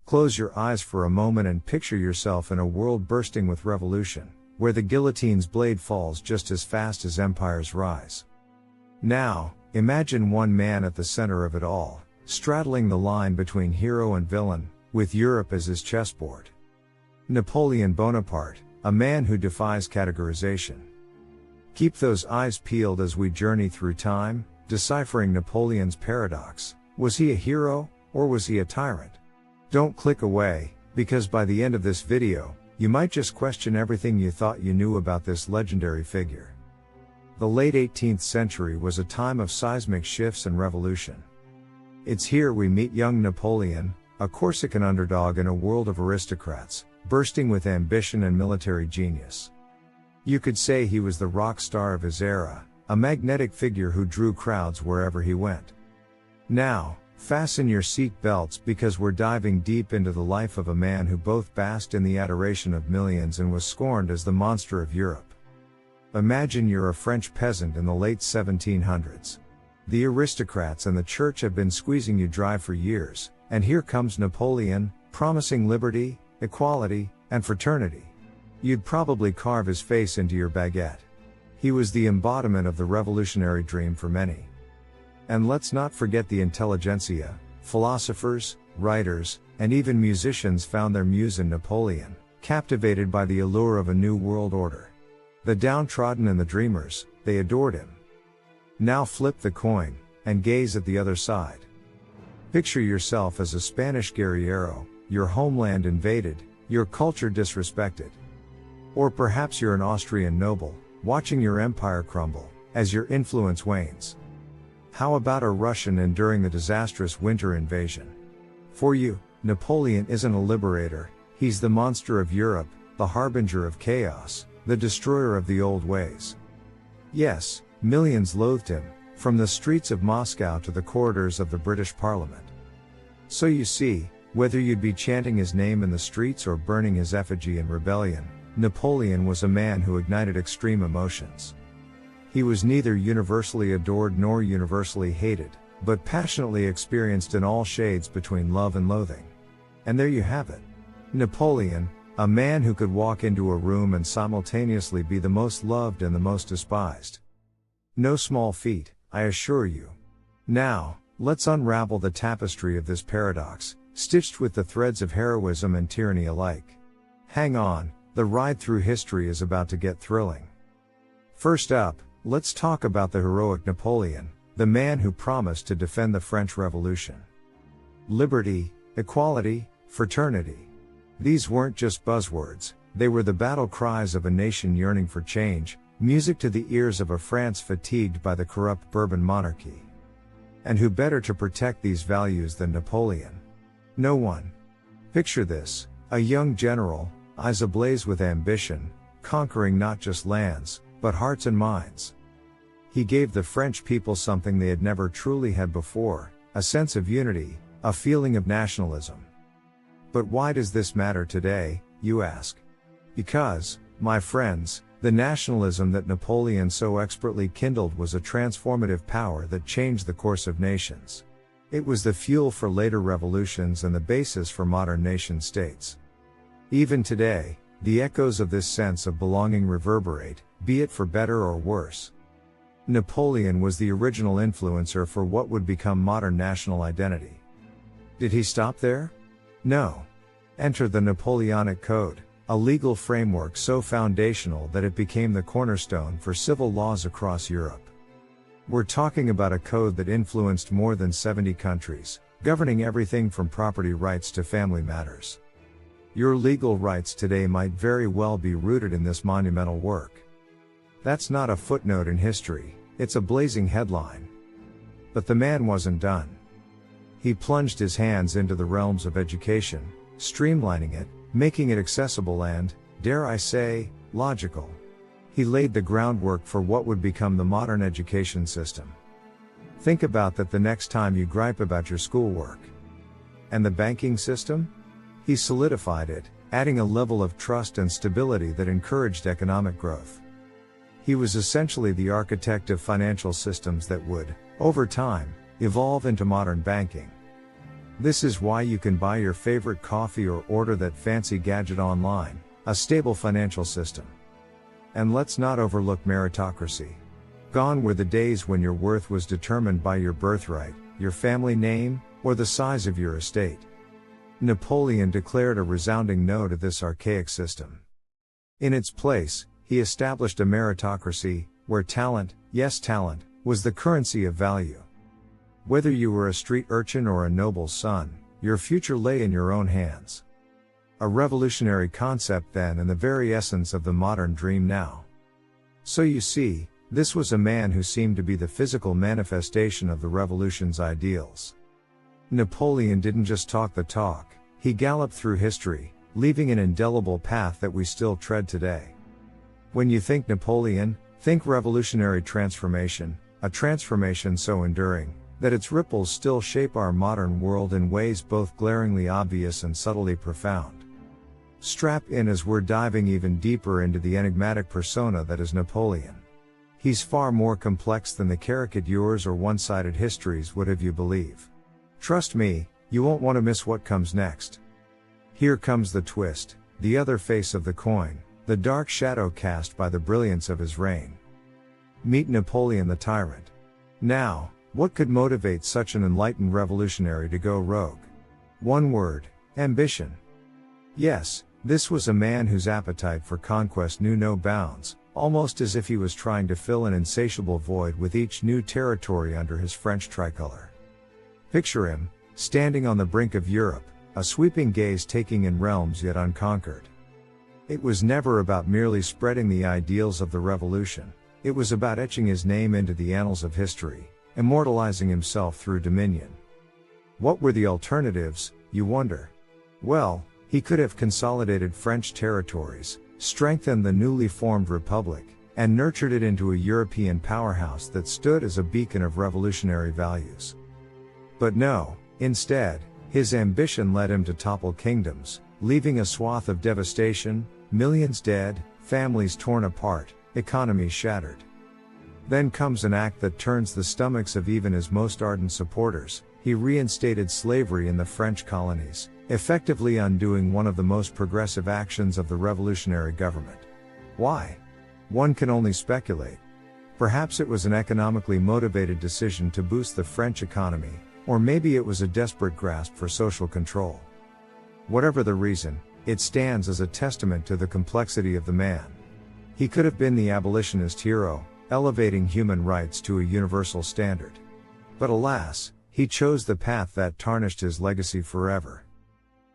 Close your eyes for a moment and picture yourself in a world bursting with revolution, where the guillotine's blade falls just as fast as empires rise. Now, imagine one man at the center of it all, straddling the line between hero and villain, with Europe as his chessboard. Napoleon Bonaparte, a man who defies categorization. Keep those eyes peeled as we journey through time, deciphering Napoleon's paradox. Was he a hero, or was he a tyrant? Don't click away, because by the end of this video, you might just question everything you thought you knew about this legendary figure. The late 18th century was a time of seismic shifts and revolution. It's here we meet young Napoleon, a Corsican underdog in a world of aristocrats, bursting with ambition and military genius. You could say he was the rock star of his era, a magnetic figure who drew crowds wherever he went. Now, fasten your seat belts because we're diving deep into the life of a man who both basked in the adoration of millions and was scorned as the monster of Europe. Imagine you're a French peasant in the late 1700s. The aristocrats and the church have been squeezing you dry for years, and here comes Napoleon, promising liberty, equality, and fraternity. You'd probably carve his face into your baguette. He was the embodiment of the revolutionary dream for many. And let's not forget the intelligentsia, philosophers, writers, and even musicians found their muse in Napoleon, captivated by the allure of a new world order. The downtrodden and the dreamers, they adored him. Now flip the coin, and gaze at the other side. Picture yourself as a Spanish guerrillero, your homeland invaded, your culture disrespected. Or perhaps you're an Austrian noble, watching your empire crumble, as your influence wanes. How about a Russian enduring the disastrous winter invasion? For you, Napoleon isn't a liberator, he's the monster of Europe, the harbinger of chaos, the destroyer of the old ways. Yes, millions loathed him, from the streets of Moscow to the corridors of the British Parliament. So you see, whether you'd be chanting his name in the streets or burning his effigy in rebellion, Napoleon was a man who ignited extreme emotions. He was neither universally adored nor universally hated, but passionately experienced in all shades between love and loathing. And there you have it. Napoleon, a man who could walk into a room and simultaneously be the most loved and the most despised. No small feat, I assure you. Now, let's unravel the tapestry of this paradox, stitched with the threads of heroism and tyranny alike. Hang on, the ride through history is about to get thrilling. First up, let's talk about the heroic Napoleon, the man who promised to defend the French Revolution. Liberty, equality, fraternity. These weren't just buzzwords, they were the battle cries of a nation yearning for change, music to the ears of a France fatigued by the corrupt Bourbon monarchy. And who better to protect these values than Napoleon? No one. Picture this, a young general, eyes ablaze with ambition, conquering not just lands, but hearts and minds. He gave the French people something they had never truly had before, a sense of unity, a feeling of nationalism. But why does this matter today, you ask? Because, my friends, the nationalism that Napoleon so expertly kindled was a transformative power that changed the course of nations. It was the fuel for later revolutions and the basis for modern nation-states. Even today, the echoes of this sense of belonging reverberate, be it for better or worse. Napoleon was the original influencer for what would become modern national identity. Did he stop there? No. Enter the Napoleonic Code, a legal framework so foundational that it became the cornerstone for civil laws across Europe. We're talking about a code that influenced more than 70 countries, governing everything from property rights to family matters. Your legal rights today might very well be rooted in this monumental work. That's not a footnote in history, it's a blazing headline. But the man wasn't done. He plunged his hands into the realms of education, streamlining it, making it accessible and, dare I say, logical. He laid the groundwork for what would become the modern education system. Think about that the next time you gripe about your schoolwork. And the banking system? He solidified it, adding a level of trust and stability that encouraged economic growth. He was essentially the architect of financial systems that would, over time, evolve into modern banking. This is why you can buy your favorite coffee or order that fancy gadget online, a stable financial system. And let's not overlook meritocracy. Gone were the days when your worth was determined by your birthright, your family name, or the size of your estate. Napoleon declared a resounding no to this archaic system. In its place, he established a meritocracy, where talent, yes talent, was the currency of value. Whether you were a street urchin or a noble's son, your future lay in your own hands. A revolutionary concept then and the very essence of the modern dream now. So you see, this was a man who seemed to be the physical manifestation of the revolution's ideals. Napoleon didn't just talk the talk, he galloped through history, leaving an indelible path that we still tread today. When you think Napoleon, think revolutionary transformation, a transformation so enduring, that its ripples still shape our modern world in ways both glaringly obvious and subtly profound. Strap in as we're diving even deeper into the enigmatic persona that is Napoleon. He's far more complex than the caricatures or one-sided histories would have you believe. Trust me, you won't want to miss what comes next. Here comes the twist, the other face of the coin, the dark shadow cast by the brilliance of his reign. Meet Napoleon the Tyrant. Now, what could motivate such an enlightened revolutionary to go rogue? One word: ambition. Yes, this was a man whose appetite for conquest knew no bounds, almost as if he was trying to fill an insatiable void with each new territory under his French tricolor. Picture him, standing on the brink of Europe, a sweeping gaze taking in realms yet unconquered. It was never about merely spreading the ideals of the revolution, it was about etching his name into the annals of history, immortalizing himself through dominion. What were the alternatives, you wonder? Well, he could have consolidated French territories, strengthened the newly formed republic, and nurtured it into a European powerhouse that stood as a beacon of revolutionary values. But no, instead, his ambition led him to topple kingdoms, leaving a swath of devastation, millions dead, families torn apart, economies shattered. Then comes an act that turns the stomachs of even his most ardent supporters. He reinstated slavery in the French colonies, effectively undoing one of the most progressive actions of the revolutionary government. Why? One can only speculate. Perhaps it was an economically motivated decision to boost the French economy, or maybe it was a desperate grasp for social control. Whatever the reason, it stands as a testament to the complexity of the man. He could have been the abolitionist hero, elevating human rights to a universal standard. But alas, he chose the path that tarnished his legacy forever.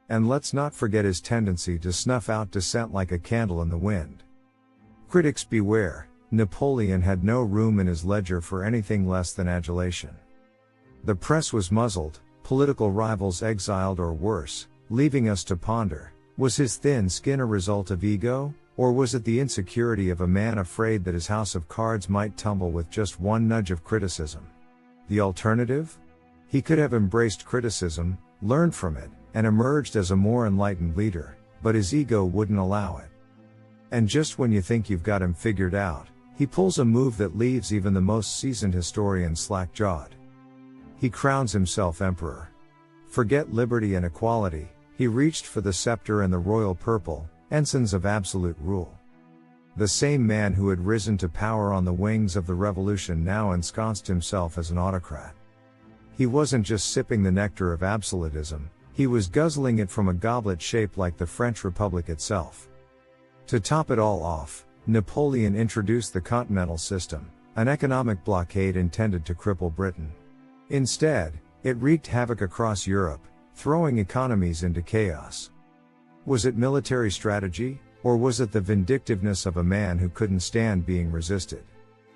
And let's not forget his tendency to snuff out dissent like a candle in the wind. Critics beware, Napoleon had no room in his ledger for anything less than adulation. The press was muzzled, political rivals exiled or worse, leaving us to ponder, was his thin skin a result of ego, or was it the insecurity of a man afraid that his house of cards might tumble with just one nudge of criticism? The alternative? He could have embraced criticism, learned from it, and emerged as a more enlightened leader, but his ego wouldn't allow it. And just when you think you've got him figured out, he pulls a move that leaves even the most seasoned historian slack-jawed. He crowns himself emperor. Forget liberty and equality, he reached for the scepter and the royal purple, ensigns of absolute rule. The same man who had risen to power on the wings of the revolution now ensconced himself as an autocrat. He wasn't just sipping the nectar of absolutism, he was guzzling it from a goblet shaped like the French Republic itself. To top it all off, Napoleon introduced the continental system, an economic blockade intended to cripple Britain. Instead, it wreaked havoc across Europe, throwing economies into chaos. Was it military strategy, or was it the vindictiveness of a man who couldn't stand being resisted?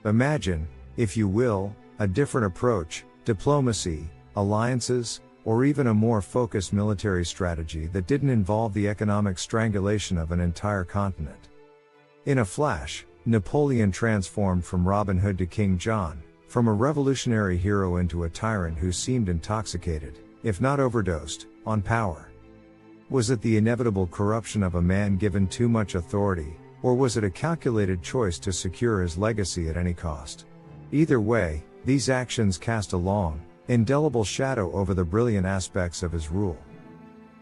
Imagine, if you will, a different approach, diplomacy, alliances, or even a more focused military strategy that didn't involve the economic strangulation of an entire continent. In a flash, Napoleon transformed from Robin Hood to King John, from a revolutionary hero into a tyrant who seemed intoxicated, if not overdosed, on power. Was it the inevitable corruption of a man given too much authority, or was it a calculated choice to secure his legacy at any cost? Either way, these actions cast a long, indelible shadow over the brilliant aspects of his rule.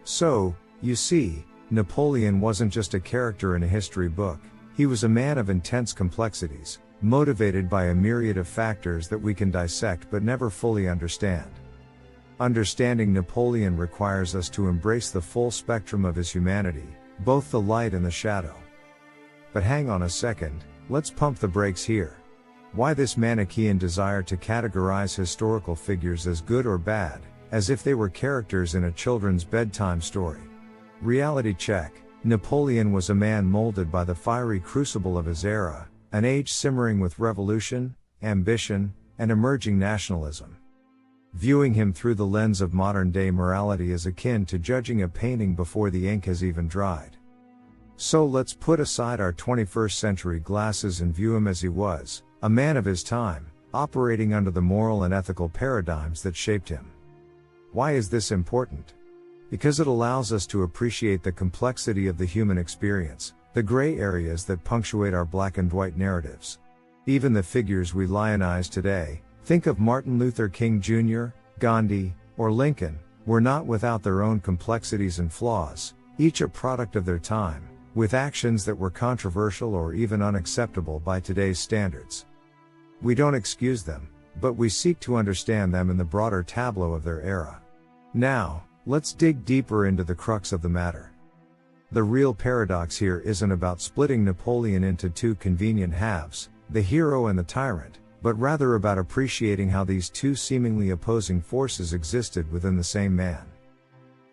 So, you see, Napoleon wasn't just a character in a history book, he was a man of intense complexities, motivated by a myriad of factors that we can dissect but never fully understand. Understanding Napoleon requires us to embrace the full spectrum of his humanity, both the light and the shadow. But hang on a second, let's pump the brakes here. Why this Manichaean desire to categorize historical figures as good or bad, as if they were characters in a children's bedtime story? Reality check: Napoleon was a man molded by the fiery crucible of his era, an age simmering with revolution, ambition, and emerging nationalism. Viewing him through the lens of modern-day morality is akin to judging a painting before the ink has even dried. So let's put aside our 21st century glasses and view him as he was, a man of his time, operating under the moral and ethical paradigms that shaped him. Why is this important? Because it allows us to appreciate the complexity of the human experience, the gray areas that punctuate our black and white narratives. Even the figures we lionize today, think of Martin Luther King Jr., Gandhi, or Lincoln, were not without their own complexities and flaws, each a product of their time, with actions that were controversial or even unacceptable by today's standards. We don't excuse them, but we seek to understand them in the broader tableau of their era. Now, let's dig deeper into the crux of the matter. The real paradox here isn't about splitting Napoleon into two convenient halves, the hero and the tyrant, but rather about appreciating how these two seemingly opposing forces existed within the same man.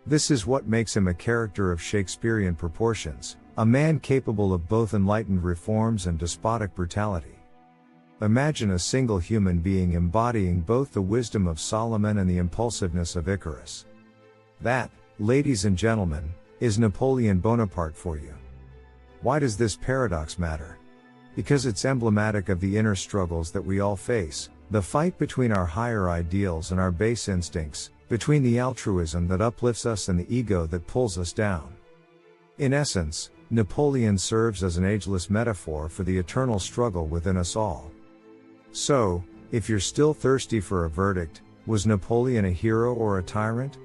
This is what makes him a character of Shakespearean proportions, a man capable of both enlightened reforms and despotic brutality. Imagine a single human being embodying both the wisdom of Solomon and the impulsiveness of Icarus. That, ladies and gentlemen, is Napoleon Bonaparte for you. Why does this paradox matter? Because it's emblematic of the inner struggles that we all face, the fight between our higher ideals and our base instincts, between the altruism that uplifts us and the ego that pulls us down. In essence, Napoleon serves as an ageless metaphor for the eternal struggle within us all. So, if you're still thirsty for a verdict, was Napoleon a hero or a tyrant?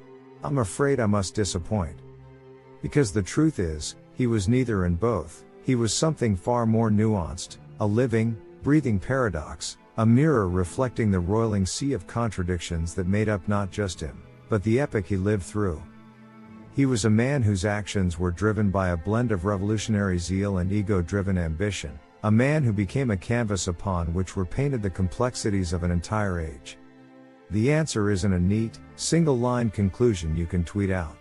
I'm afraid I must disappoint. Because the truth is, he was neither and both. He was something far more nuanced, a living, breathing paradox, a mirror reflecting the roiling sea of contradictions that made up not just him, but the epoch he lived through. He was a man whose actions were driven by a blend of revolutionary zeal and ego-driven ambition, a man who became a canvas upon which were painted the complexities of an entire age. The answer isn't a neat, single-line conclusion you can tweet out.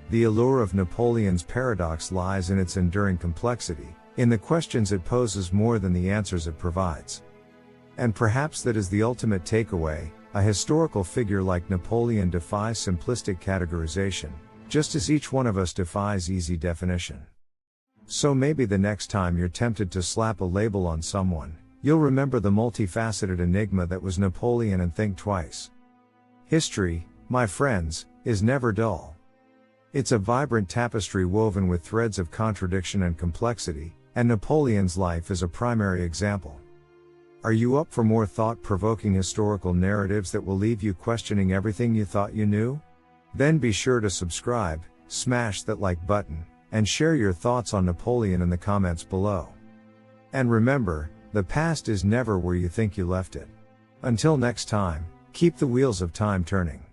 The allure of Napoleon's paradox lies in its enduring complexity, in the questions it poses more than the answers it provides. And perhaps that is the ultimate takeaway: a historical figure like Napoleon defies simplistic categorization, just as each one of us defies easy definition. So maybe the next time you're tempted to slap a label on someone, you'll remember the multifaceted enigma that was Napoleon and think twice. History, my friends, is never dull. It's a vibrant tapestry woven with threads of contradiction and complexity, and Napoleon's life is a primary example. Are you up for more thought-provoking historical narratives that will leave you questioning everything you thought you knew? Then be sure to subscribe, smash that like button, and share your thoughts on Napoleon in the comments below. And remember, the past is never where you think you left it. Until next time, keep the wheels of time turning.